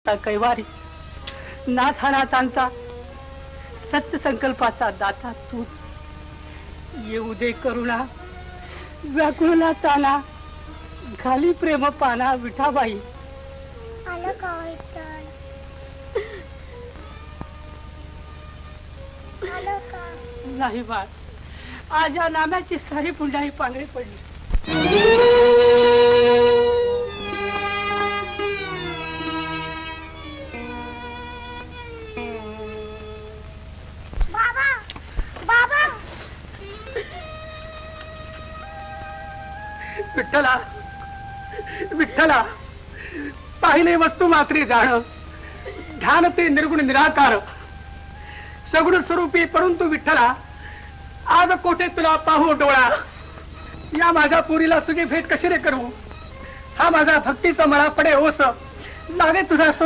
कैवारी नाथानाथांचा सत्य संकल्पाचा दाता तूच। येऊ दे करुणा व्याकुळला ताना, घाली प्रेम पाना विठाबाई। आलं का विठ्ठल? आलं का? नाही बाळ, आज या नाम्याची सारी पुंडाई पांढरी पडली। बाबा, बाबा, विठ्ठला विठ्ठला, पाहिले वस्तू मात्री जाण, ध्यान ते निर्गुण निराकार, सगुण स्वरूपी परंतु विठ्ठला, आज कोठे तुला पाहू डोळा। या माझ्या पुरीला तुझी भेट कशी रे करू, हा माझा भक्तीचा मला पडे ओस, लागे तुझा सोस